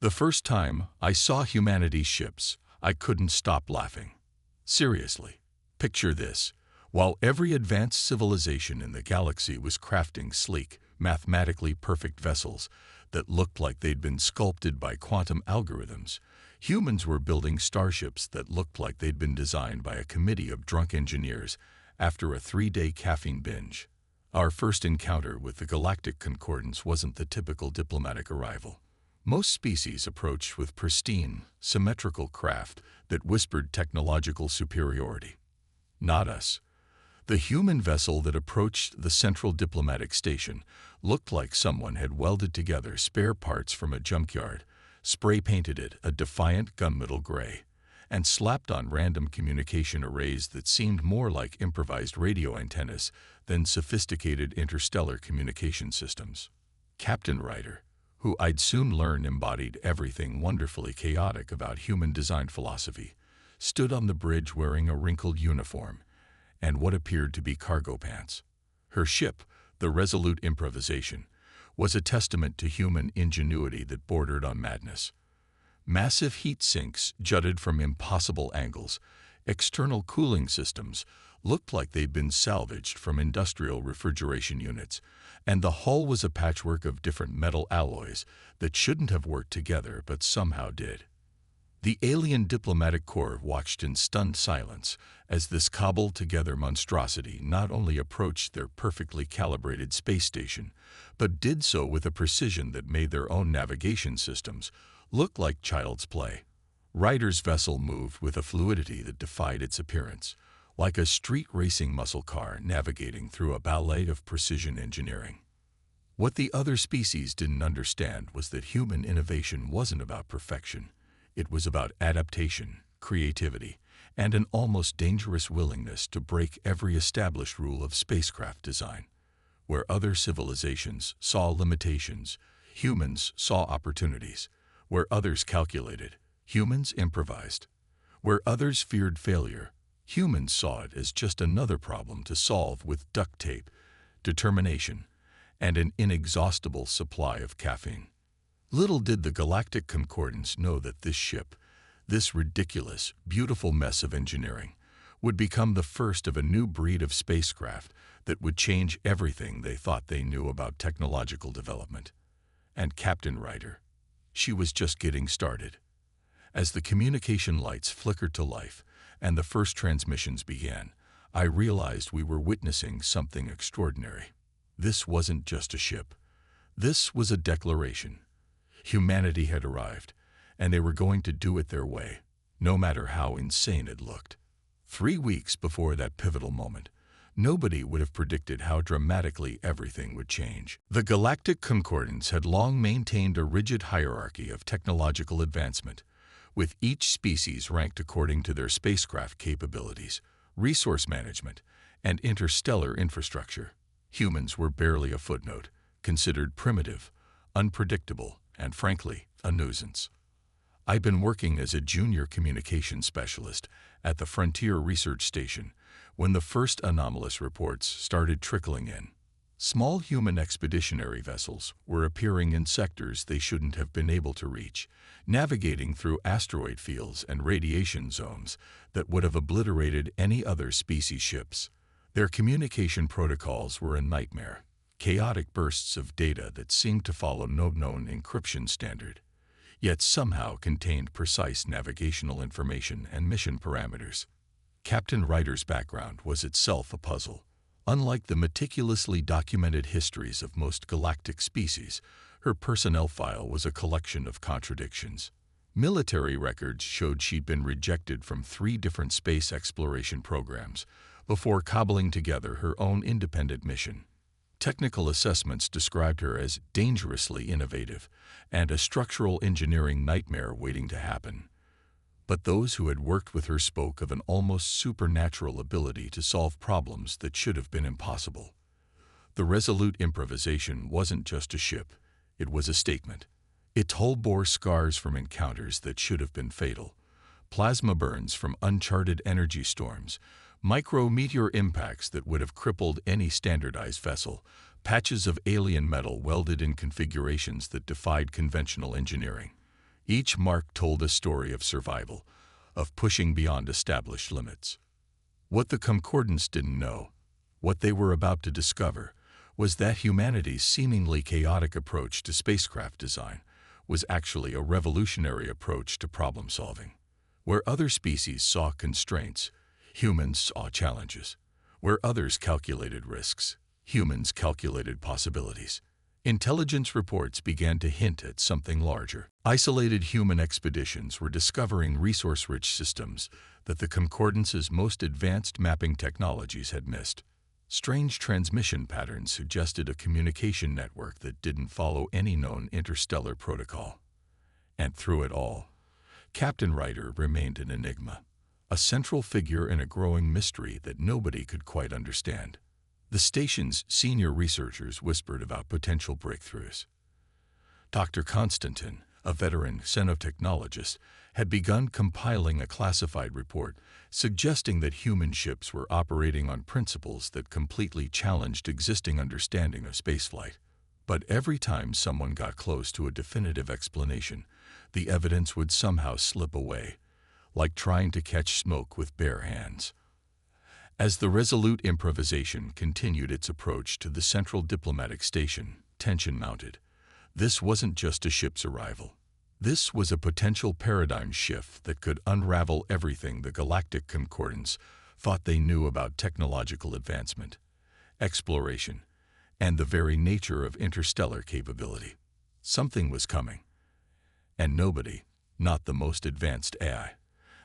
The first time I saw humanity's ships, I couldn't stop laughing. Seriously, picture this. While every advanced civilization in the galaxy was crafting sleek, mathematically perfect vessels that looked like they'd been sculpted by quantum algorithms, humans were building starships that looked like they'd been designed by a committee of drunk engineers after a 3-day caffeine binge. Our first encounter with the Galactic Concordance wasn't the typical diplomatic arrival. Most species approached with pristine, symmetrical craft that whispered technological superiority. Not us. The human vessel that approached the central diplomatic station looked like someone had welded together spare parts from a junkyard, spray-painted it a defiant gunmetal gray, and slapped on random communication arrays that seemed more like improvised radio antennas than sophisticated interstellar communication systems. Captain Ryder, who I'd soon learn embodied everything wonderfully chaotic about human design philosophy, stood on the bridge wearing a wrinkled uniform and what appeared to be cargo pants. Her ship, the Resolute Improvisation, was a testament to human ingenuity that bordered on madness. Massive heat sinks jutted from impossible angles. External cooling systems looked like they'd been salvaged from industrial refrigeration units, and the hull was a patchwork of different metal alloys that shouldn't have worked together but somehow did. The alien diplomatic corps watched in stunned silence as this cobbled-together monstrosity not only approached their perfectly calibrated space station, but did so with a precision that made their own navigation systems look like child's play. Ryder's vessel moved with a fluidity that defied its appearance, like a street-racing muscle car navigating through a ballet of precision engineering. What the other species didn't understand was that human innovation wasn't about perfection. It was about adaptation, creativity, and an almost dangerous willingness to break every established rule of spacecraft design. Where other civilizations saw limitations, humans saw opportunities. Where others calculated, humans improvised. Where others feared failure, humans saw it as just another problem to solve with duct tape, determination, and an inexhaustible supply of caffeine. Little did the Galactic Concordance know that this ship, this ridiculous, beautiful mess of engineering, would become the first of a new breed of spacecraft that would change everything they thought they knew about technological development. And Captain Ryder, she was just getting started. As the communication lights flickered to life and the first transmissions began, I realized we were witnessing something extraordinary. This wasn't just a ship. This was a declaration. Humanity had arrived, and they were going to do it their way, no matter how insane it looked. 3 weeks before that pivotal moment, nobody would have predicted how dramatically everything would change. The Galactic Concordance had long maintained a rigid hierarchy of technological advancement, with each species ranked according to their spacecraft capabilities, resource management, and interstellar infrastructure. Humans were barely a footnote, considered primitive, unpredictable, and frankly, a nuisance. I'd been working as a junior communications specialist at the Frontier Research Station when the first anomalous reports started trickling in. Small human expeditionary vessels were appearing in sectors they shouldn't have been able to reach, navigating through asteroid fields and radiation zones that would have obliterated any other species ships. Their communication protocols were a nightmare. Chaotic bursts of data that seemed to follow no known encryption standard, yet somehow contained precise navigational information and mission parameters. Captain Ryder's background was itself a puzzle. Unlike the meticulously documented histories of most galactic species, her personnel file was a collection of contradictions. Military records showed she'd been rejected from 3 different space exploration programs before cobbling together her own independent mission. Technical assessments described her as dangerously innovative and a structural engineering nightmare waiting to happen. But those who had worked with her spoke of an almost supernatural ability to solve problems that should have been impossible. The Resolute Improvisation wasn't just a ship, it was a statement. Its hull bore scars from encounters that should have been fatal, plasma burns from uncharted energy storms, micro-meteor impacts that would have crippled any standardized vessel, patches of alien metal welded in configurations that defied conventional engineering. Each mark told a story of survival, of pushing beyond established limits. What the concordance didn't know, what they were about to discover, was that humanity's seemingly chaotic approach to spacecraft design was actually a revolutionary approach to problem solving. Where other species saw constraints, humans saw challenges. Where others calculated risks, humans calculated possibilities. Intelligence reports began to hint at something larger. Isolated human expeditions were discovering resource-rich systems that the Concordance's most advanced mapping technologies had missed. Strange transmission patterns suggested a communication network that didn't follow any known interstellar protocol. And through it all, Captain Ryder remained an enigma, a central figure in a growing mystery that nobody could quite understand. The station's senior researchers whispered about potential breakthroughs. Dr. Constantin, a veteran xenotechnologist, had begun compiling a classified report suggesting that human ships were operating on principles that completely challenged existing understanding of spaceflight. But every time someone got close to a definitive explanation, the evidence would somehow slip away, like trying to catch smoke with bare hands. As the resolute improvisation continued its approach to the central diplomatic station, tension mounted. This wasn't just a ship's arrival. This was a potential paradigm shift that could unravel everything the Galactic Concordance thought they knew about technological advancement, exploration, and the very nature of interstellar capability. Something was coming. And nobody, not the most advanced AI,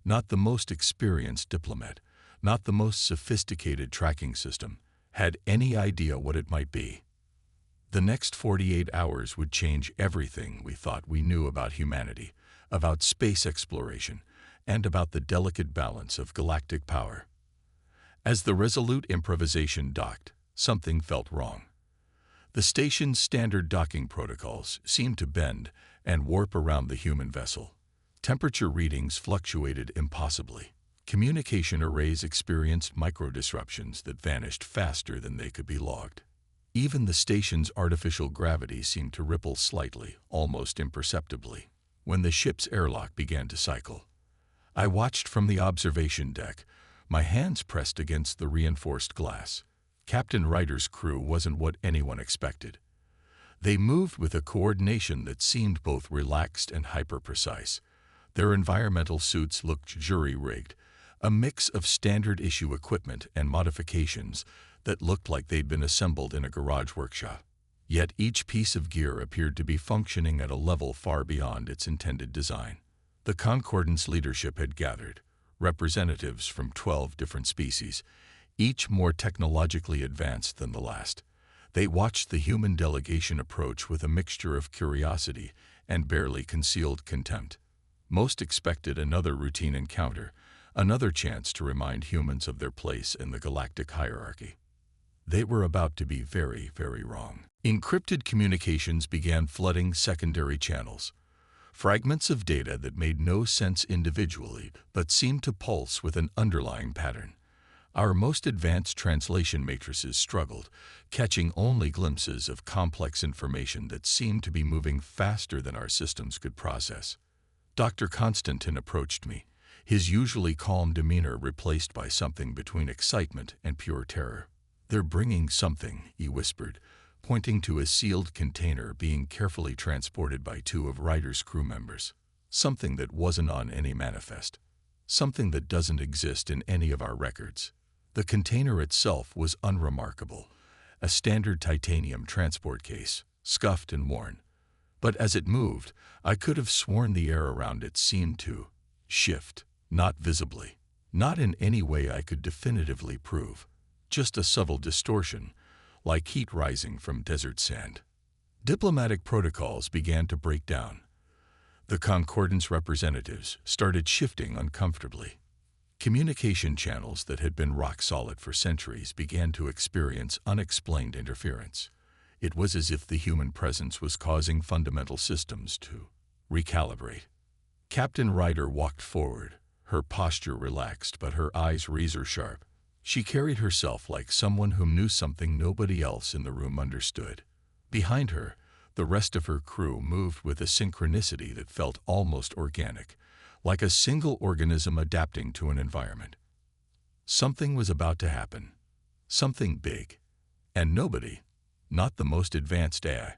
not the most experienced diplomat, not the most sophisticated tracking system, had any idea what it might be. The next 48 hours would change everything we thought we knew about humanity, about space exploration, and about the delicate balance of galactic power. As the resolute improvisation docked, something felt wrong. The station's standard docking protocols seemed to bend and warp around the human vessel. Temperature readings fluctuated impossibly. Communication arrays experienced micro-disruptions that vanished faster than they could be logged. Even the station's artificial gravity seemed to ripple slightly, almost imperceptibly, when the ship's airlock began to cycle. I watched from the observation deck, my hands pressed against the reinforced glass. Captain Ryder's crew wasn't what anyone expected. They moved with a coordination that seemed both relaxed and hyper-precise. Their environmental suits looked jury-rigged, a mix of standard-issue equipment and modifications that looked like they'd been assembled in a garage workshop. Yet each piece of gear appeared to be functioning at a level far beyond its intended design. The Concordance leadership had gathered, representatives from 12 different species, each more technologically advanced than the last. They watched the human delegation approach with a mixture of curiosity and barely concealed contempt. Most expected another routine encounter, another chance to remind humans of their place in the galactic hierarchy. They were about to be very, very wrong. Encrypted communications began flooding secondary channels. Fragments of data that made no sense individually but seemed to pulse with an underlying pattern. Our most advanced translation matrices struggled, catching only glimpses of complex information that seemed to be moving faster than our systems could process. Dr. Constantin approached me, his usually calm demeanor replaced by something between excitement and pure terror. "They're bringing something," he whispered, pointing to a sealed container being carefully transported by 2 of Ryder's crew members. "Something that wasn't on any manifest. Something that doesn't exist in any of our records." The container itself was unremarkable, a standard titanium transport case, scuffed and worn. But as it moved, I could have sworn the air around it seemed to shift, not visibly, not in any way I could definitively prove, just a subtle distortion, like heat rising from desert sand. Diplomatic protocols began to break down. The Concordance representatives started shifting uncomfortably. Communication channels that had been rock solid for centuries began to experience unexplained interference. It was as if the human presence was causing fundamental systems to recalibrate. Captain Ryder walked forward, her posture relaxed but her eyes razor-sharp. She carried herself like someone who knew something nobody else in the room understood. Behind her, The rest of her crew moved with a synchronicity that felt almost organic, like a single organism adapting to an environment. Something was about to happen, something big, and nobody, not the most advanced AI,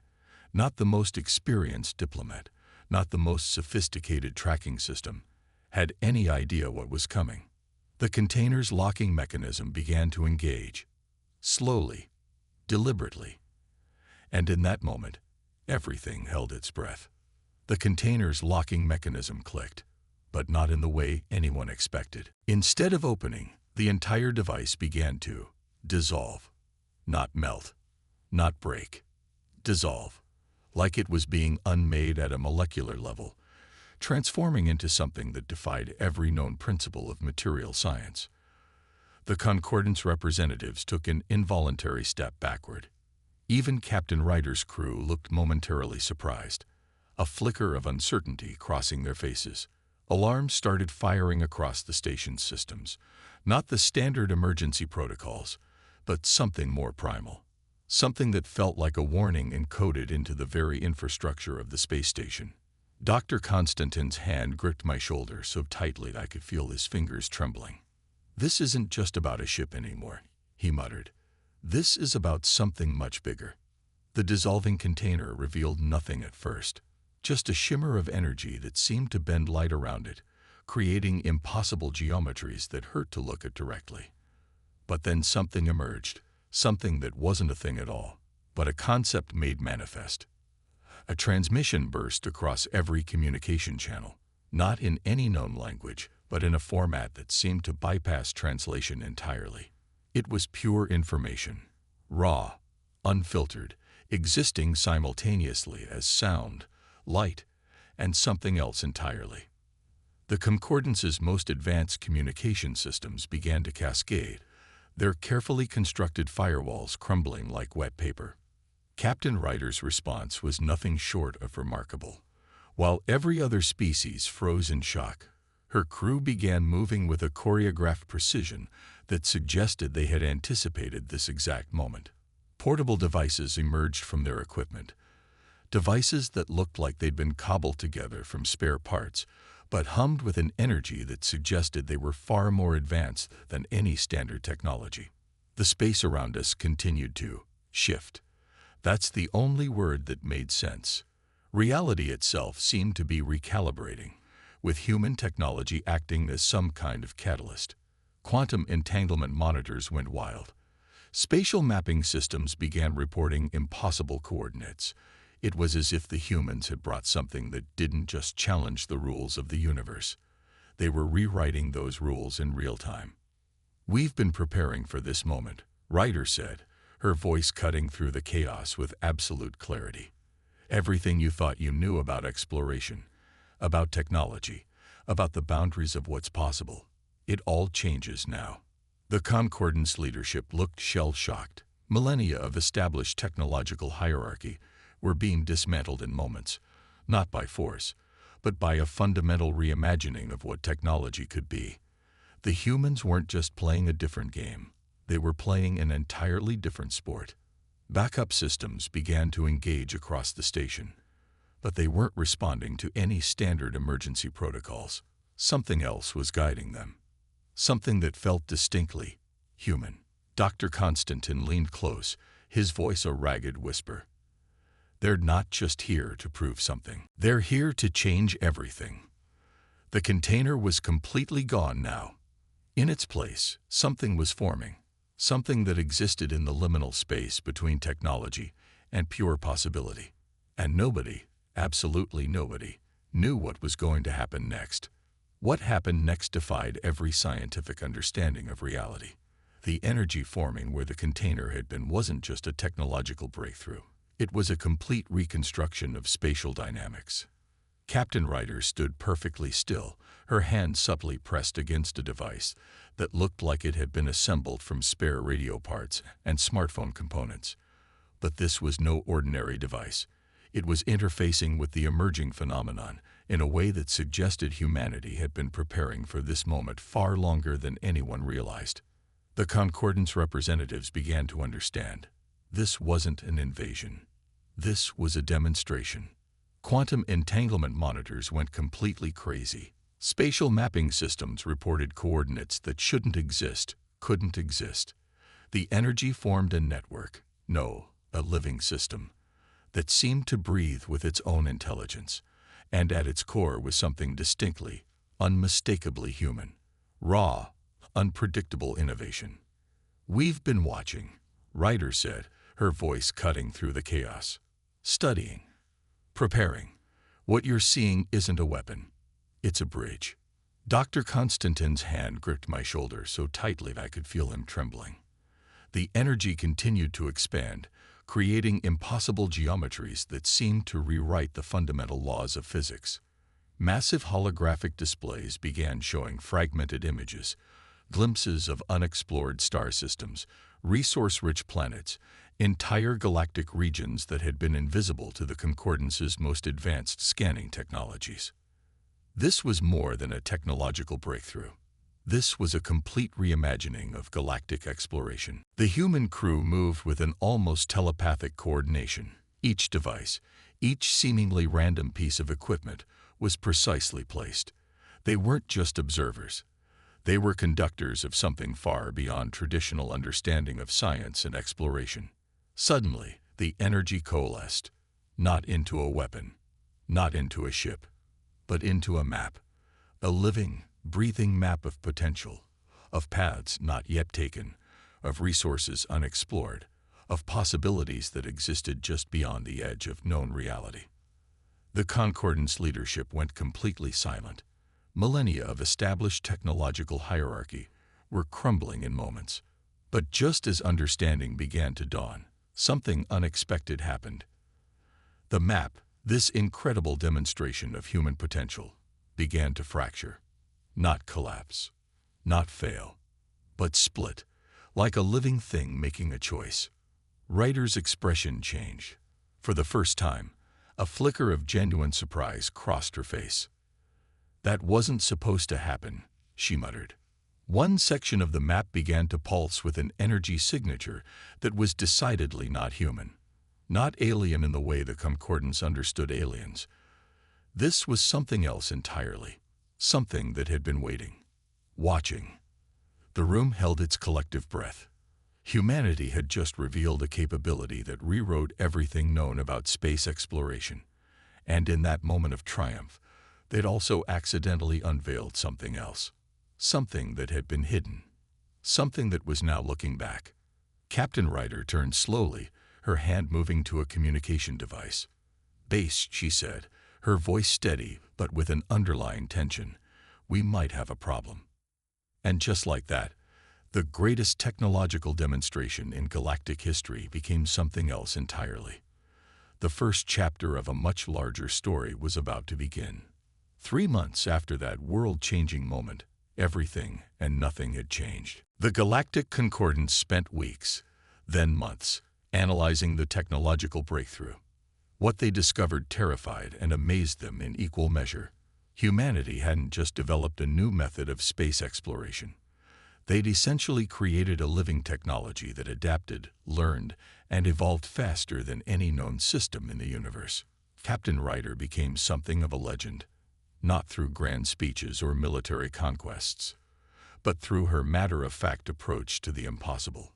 not the most experienced diplomat, not the most sophisticated tracking system, had any idea what was coming. The container's locking mechanism began to engage, slowly, deliberately, and in that moment, everything held its breath. The container's locking mechanism clicked, but not in the way anyone expected. Instead of opening, the entire device began to dissolve, not melt, not break, dissolve, like it was being unmade at a molecular level, transforming into something that defied every known principle of material science. The Concordance representatives took an involuntary step backward. Even Captain Ryder's crew looked momentarily surprised, a flicker of uncertainty crossing their faces. Alarms started firing across the station's systems, not the standard emergency protocols, but something more primal, something that felt like a warning encoded into the very infrastructure of the space station. Dr. Constantine's hand gripped my shoulder so tightly I could feel his fingers trembling. "This isn't just about a ship anymore," he muttered. "This is about something much bigger." The dissolving container revealed nothing at first, just a shimmer of energy that seemed to bend light around it, creating impossible geometries that hurt to look at directly. But then something emerged, something that wasn't a thing at all, but a concept made manifest. A transmission burst across every communication channel, not in any known language, but in a format that seemed to bypass translation entirely. It was pure information, raw, unfiltered, existing simultaneously as sound, light, and something else entirely. The Concordance's most advanced communication systems began to cascade, their carefully constructed firewalls crumbling like wet paper. Captain Ryder's response was nothing short of remarkable. While every other species froze in shock, her crew began moving with a choreographed precision that suggested they had anticipated this exact moment. Portable devices emerged from their equipment, devices that looked like they'd been cobbled together from spare parts, but hummed with an energy that suggested they were far more advanced than any standard technology. The space around us continued to shift. That's the only word that made sense. Reality itself seemed to be recalibrating, with human technology acting as some kind of catalyst. Quantum entanglement monitors went wild. Spatial mapping systems began reporting impossible coordinates. It was as if the humans had brought something that didn't just challenge the rules of the universe. They were rewriting those rules in real time. "We've been preparing for this moment," Ryder said, her voice cutting through the chaos with absolute clarity. "Everything you thought you knew about exploration, about technology, about the boundaries of what's possible, it all changes now." The Concordance leadership looked shell-shocked. Millennia of established technological hierarchy were being dismantled in moments, not by force, but by a fundamental reimagining of what technology could be. The humans weren't just playing a different game. They were playing an entirely different sport. Backup systems began to engage across the station, but they weren't responding to any standard emergency protocols. Something else was guiding them. Something that felt distinctly human. Dr. Constantine leaned close, his voice a ragged whisper. "They're not just here to prove something. They're here to change everything." The container was completely gone now. In its place, something was forming, something that existed in the liminal space between technology and pure possibility. And nobody, absolutely nobody, knew what was going to happen next. What happened next defied every scientific understanding of reality. The energy forming where the container had been wasn't just a technological breakthrough. It was a complete reconstruction of spatial dynamics. Captain Ryder stood perfectly still, her hand subtly pressed against a device that looked like it had been assembled from spare radio parts and smartphone components. But this was no ordinary device. It was interfacing with the emerging phenomenon in a way that suggested humanity had been preparing for this moment far longer than anyone realized. The Concordance representatives began to understand. This wasn't an invasion. This was a demonstration. Quantum entanglement monitors went completely crazy. Spatial mapping systems reported coordinates that shouldn't exist, couldn't exist. The energy formed a network, no, a living system, that seemed to breathe with its own intelligence, and at its core was something distinctly, unmistakably human. Raw, unpredictable innovation. "We've been watching," Ryder said, her voice cutting through the chaos. "Studying. Preparing. What you're seeing isn't a weapon. It's a bridge." Dr. Constantine's hand gripped my shoulder so tightly that I could feel him trembling. The energy continued to expand, creating impossible geometries that seemed to rewrite the fundamental laws of physics. Massive holographic displays began showing fragmented images, glimpses of unexplored star systems, resource-rich planets, entire galactic regions that had been invisible to the Concordance's most advanced scanning technologies. This was more than a technological breakthrough. This was a complete reimagining of galactic exploration. The human crew moved with an almost telepathic coordination. Each device, each seemingly random piece of equipment, was precisely placed. They weren't just observers. They were conductors of something far beyond traditional understanding of science and exploration. Suddenly, the energy coalesced, not into a weapon, not into a ship, but into a map, a living, breathing map of potential, of paths not yet taken, of resources unexplored, of possibilities that existed just beyond the edge of known reality. The Concordance leadership went completely silent. Millennia of established technological hierarchy were crumbling in moments. But just as understanding began to dawn, something unexpected happened. The map, this incredible demonstration of human potential, began to fracture. Not collapse, not fail, but split, like a living thing making a choice. Ryder's expression changed. For the first time, a flicker of genuine surprise crossed her face. "That wasn't supposed to happen," she muttered. One section of the map began to pulse with an energy signature that was decidedly not human, not alien in the way the Concordance understood aliens. This was something else entirely, something that had been waiting, watching. The room held its collective breath. Humanity had just revealed a capability that rewrote everything known about space exploration, and in that moment of triumph, they'd also accidentally unveiled something else, something that had been hidden, something that was now looking back. Captain Ryder turned slowly, her hand moving to a communication device. "Base," she said, her voice steady but with an underlying tension. "We might have a problem." And just like that, the greatest technological demonstration in galactic history became something else entirely. The first chapter of a much larger story was about to begin. 3 months after that world-changing moment, everything and nothing had changed. The Galactic Concordance spent weeks, then months, analyzing the technological breakthrough. What they discovered terrified and amazed them in equal measure. Humanity hadn't just developed a new method of space exploration. They'd essentially created a living technology that adapted, learned, and evolved faster than any known system in the universe. Captain Ryder became something of a legend, not through grand speeches or military conquests, but through her matter-of-fact approach to the impossible.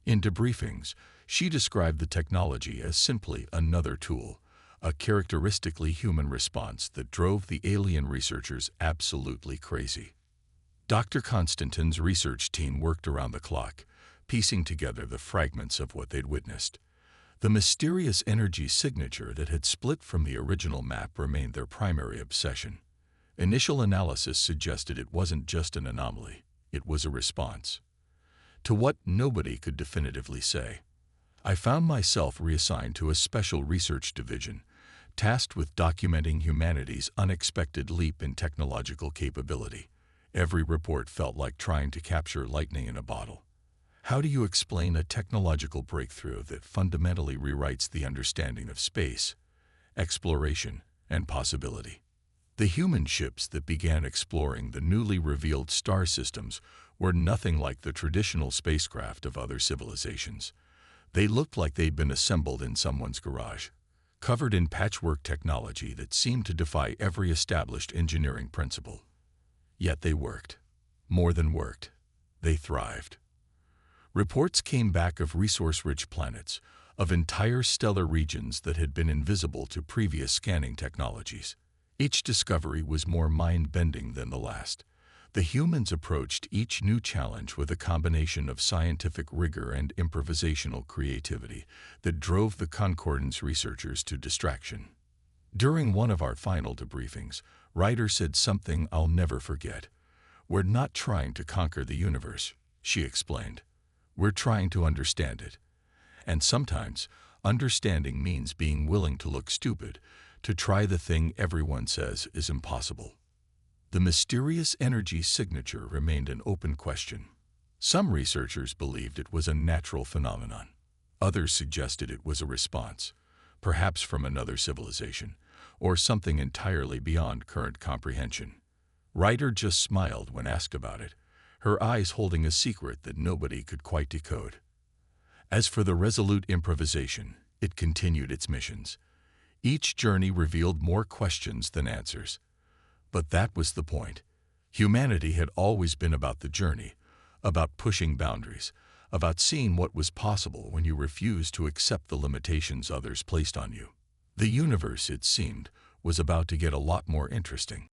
In debriefings, she described the technology as simply another tool, a characteristically human response that drove the alien researchers absolutely crazy. Dr. Constantine's research team worked around the clock, piecing together the fragments of what they'd witnessed. The mysterious energy signature that had split from the original map remained their primary obsession. Initial analysis suggested it wasn't just an anomaly, it was a response to what nobody could definitively say. I found myself reassigned to a special research division, tasked with documenting humanity's unexpected leap in technological capability. Every report felt like trying to capture lightning in a bottle. How do you explain a technological breakthrough that fundamentally rewrites the understanding of space, exploration, and possibility? The human ships that began exploring the newly revealed star systems were nothing like the traditional spacecraft of other civilizations. They looked like they'd been assembled in someone's garage, covered in patchwork technology that seemed to defy every established engineering principle. Yet they worked. More than worked. They thrived. Reports came back of resource-rich planets, of entire stellar regions that had been invisible to previous scanning technologies. Each discovery was more mind-bending than the last. The humans approached each new challenge with a combination of scientific rigor and improvisational creativity that drove the Concordance researchers to distraction. During one of our final debriefings, Ryder said something I'll never forget. "We're not trying to conquer the universe," she explained. "We're trying to understand it. And sometimes, understanding means being willing to look stupid, to try the thing everyone says is impossible." The mysterious energy signature remained an open question. Some researchers believed it was a natural phenomenon. Others suggested it was a response, perhaps from another civilization, or something entirely beyond current comprehension. Ryder just smiled when asked about it, her eyes holding a secret that nobody could quite decode. As for the resolute improvisation, it continued its missions. Each journey revealed more questions than answers. But that was the point. Humanity had always been about the journey, about pushing boundaries, about seeing what was possible when you refused to accept the limitations others placed on you. The universe, it seemed, was about to get a lot more interesting.